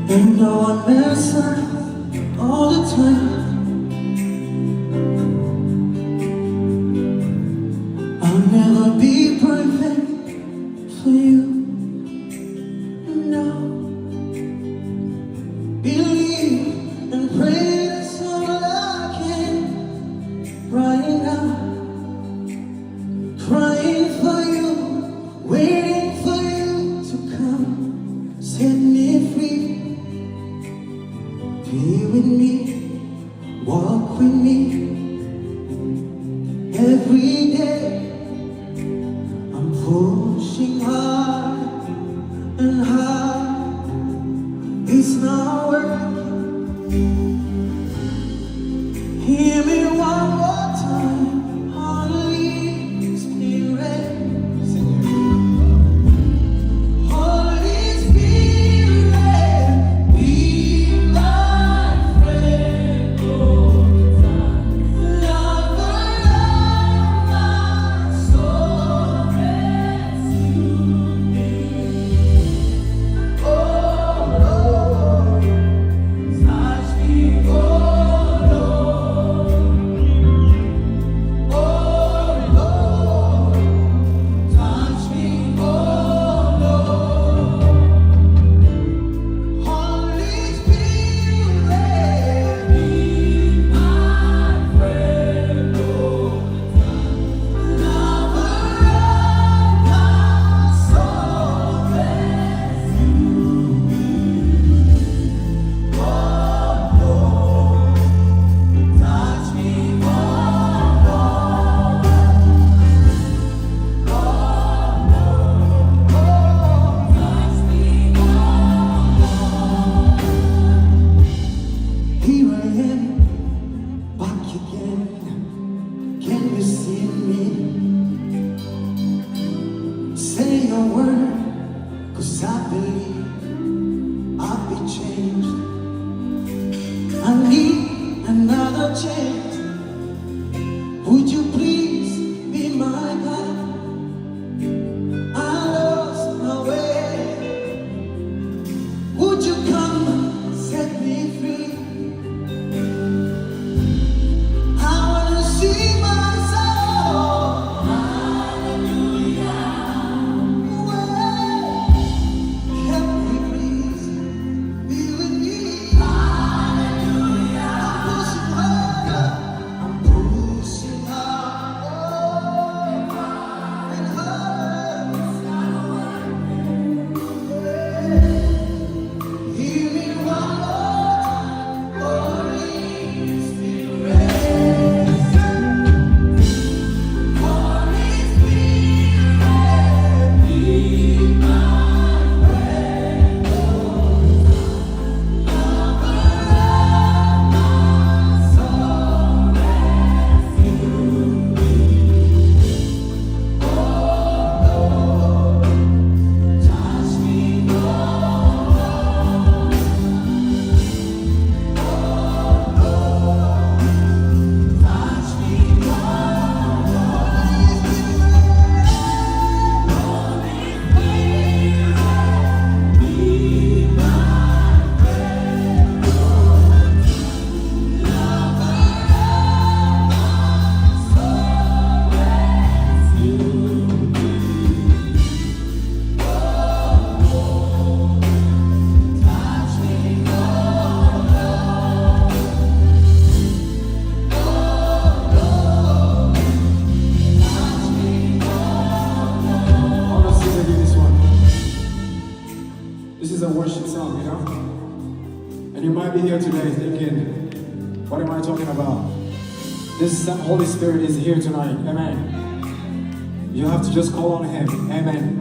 And no one answer all the time. I'll never be perfect for you. No. Believe and pray, that's all I can right now. Crying for you, waiting for you to come, set me free. Be with me, walk with me. Every day I'm pushing hard and hard. It's not working. Hear me one more time. Holy Spirit. Holy Spirit, be my friend, lover of my soul, rescue me. Oh Lord, touch me, oh Lord. Oh Lord, touch me, oh Lord. Holy Spirit, be my friend, lover of my soul, rescue me. Oh Lord, touch me, oh Lord. Here I am, back again. Can you see me? Say your word, 'cause I believe I'll be changed. I need another chance. Would you please be my God? I lost my way. Would you come set me free? I wanna see my soul. Hallelujah. Help me please, be with me. Hallelujah. I'm pushing hard and hard. Hear me one more time, Holy Spirit. Holy Spirit, be my friend, lover of my soul, rescue me. Oh Lord, touch me, oh Lord. Oh Lord, touch me, oh Lord. Holy Spirit, be my friend, lover of my soul, rescue me. Oh Lord, touch me, oh Lord. I want to sing with you this one. This is a worship song, you know? And you might be here today thinking, what am I talking about? This Holy Spirit is here tonight. Amen. You have to just call on Him. Amen.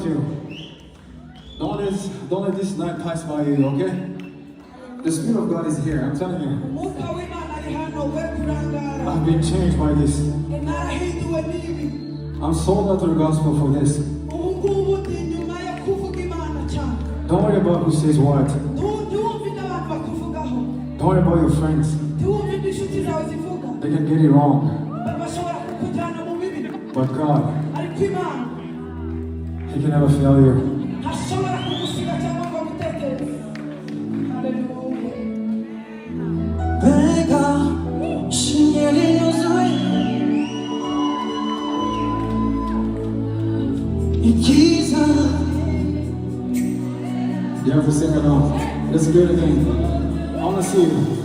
you. Don't let this night pass by you, okay? The Spirit of God is here, I'm telling you. I've been changed by this. I'm sold out to the gospel for this. Don't worry about who says what. Don't worry about your friends. They can get it wrong. But God, He can never fail you. You have to sing along. Let's do it again. I want to see you.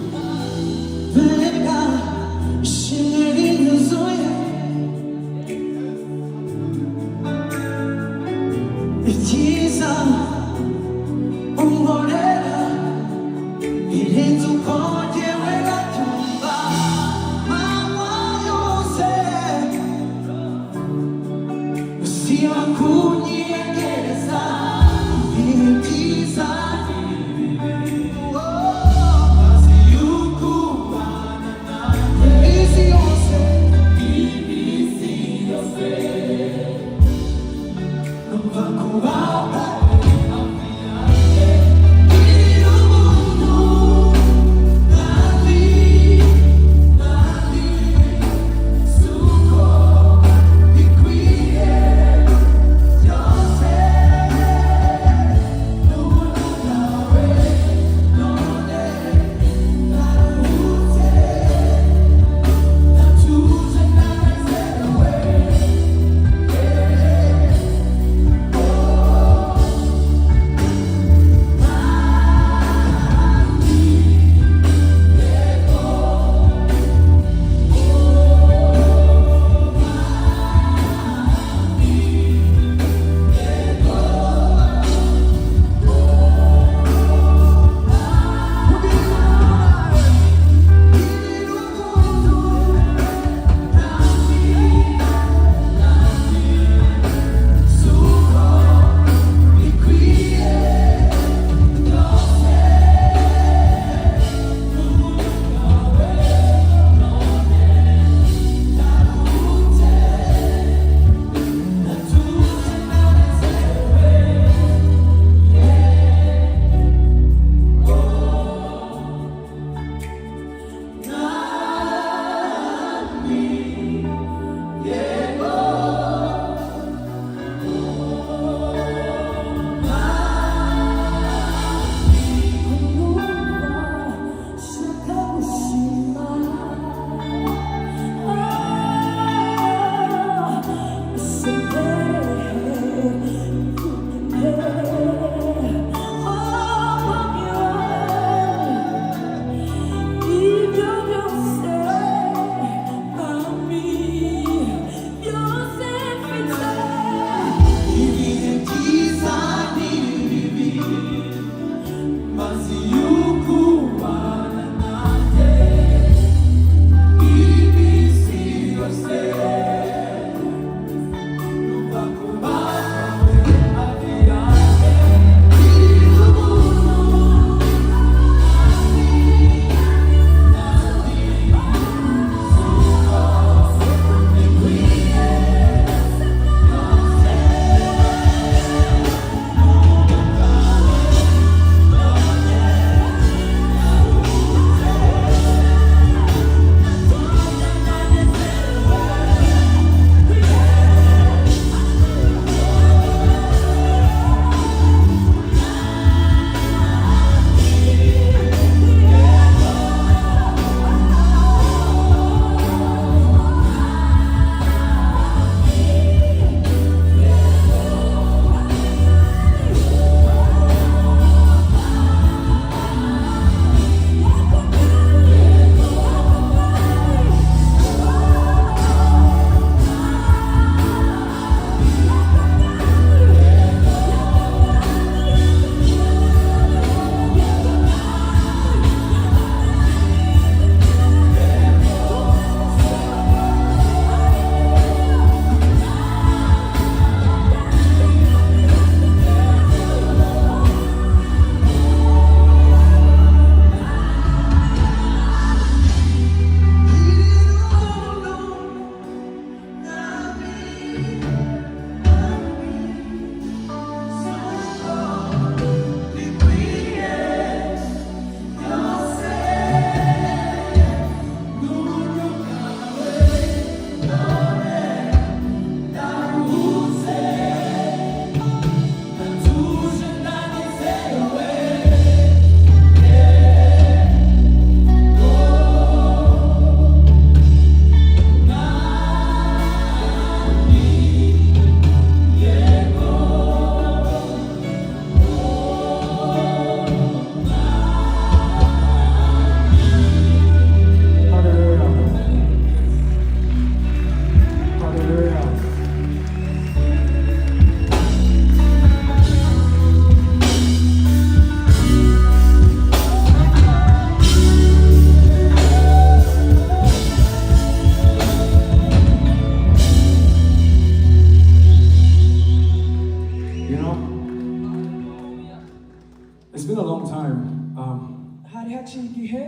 haraciye igihe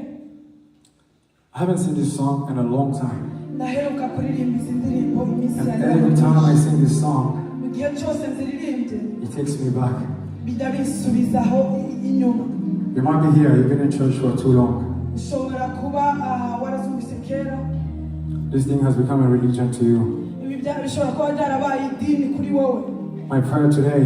I haven't seen this song in a long time. ndaheruka kuririmba izi ndirimbo iminsi And yari every time I sing this song, mu gihe cyose nziririmbye it takes me back. bijya bisubizaho inyuma. You might be here, you've been in church for too long. ushobora kuba warazumvise kera. This thing has become a religion to you. ibi bishobora kuba byarabaye idini kuri wowe. My prayer today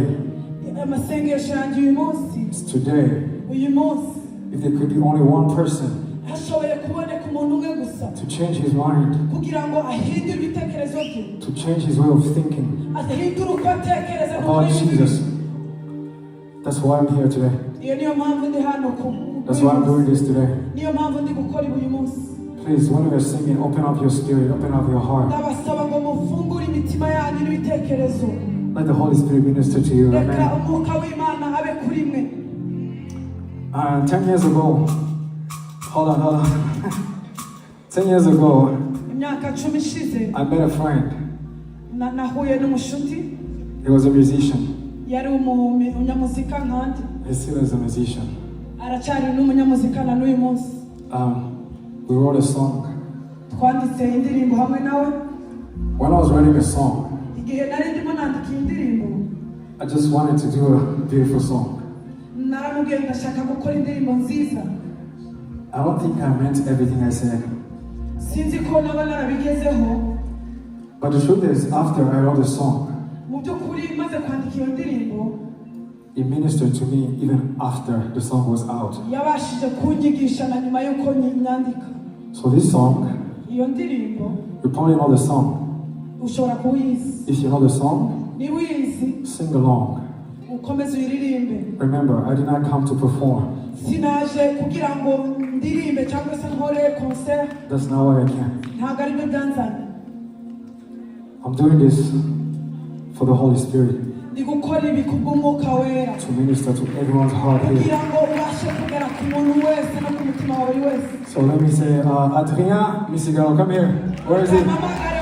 amasengesho yanjye uyu munsi is today, uyu munsi if there could be only one person hashoboye kuboneka umuntu umwe gusa to change his mind, kugira ngo ahindure ibitekerezo bye, to change his way of thinking ahindure uko atekereza about Jesus. That's why I'm here today. iyo niyo mpamvu ndi hano That's why I'm doing this today. niyo mpamvu ndi gukora uyu munsi. Please, when we are singing, open up your spirit, open up your heart. ndabasaba ngo mufungure imitima yanyu n'ibitekerezo. Let the Holy Spirit minister to you. reka Amen. umwuka w'Imana abe kuri mwe. 10 years ago, hold on. 10 years ago, imyaka 10 ishize I met a friend. nahuye n'umushuti. He was a musician. yari umunyamuzika nkandi. He still is a musician. aracyari n'umunyamuzika na n'uyu munsi. We wrote a song. twanditse indirimbo hamwe nawe. When I was writing a song, igihe nari ndimo nandika indirimbo, I just wanted to do a beautiful song. naramubwiye ndashaka gukora indirimbo nziza. I don't think I meant everything I said. sinzi ko naba narabigezeho. But the truth is, after I wrote the song, mu by'ukuri maze kwandika iyo ndirimbo, it ministered to me even after the song was out. yabashije kunyigisha na nyuma y'uko nyandika. So this song, iyo ndirimbo you probably know the song. ushobora kuyizi. If you know the song, niba uyizi sing along. ukomeze uyiririmbe. Remember, I did not come to perform. sinaje kugira ngo ndirimbe cyangwa se nkore concert. That's not why I came. ntabwo ari byo byanzanye. I'm doing this for the Holy Spirit, ndi gukora ibi kubw'umwuka wera, to minister to everyone's heart here. kugira ngo ubashe kugera ku muntu wese no ku mutima wa buri wese. So let me say, Adrian, misigaro, come here. Where is he? Mpamagare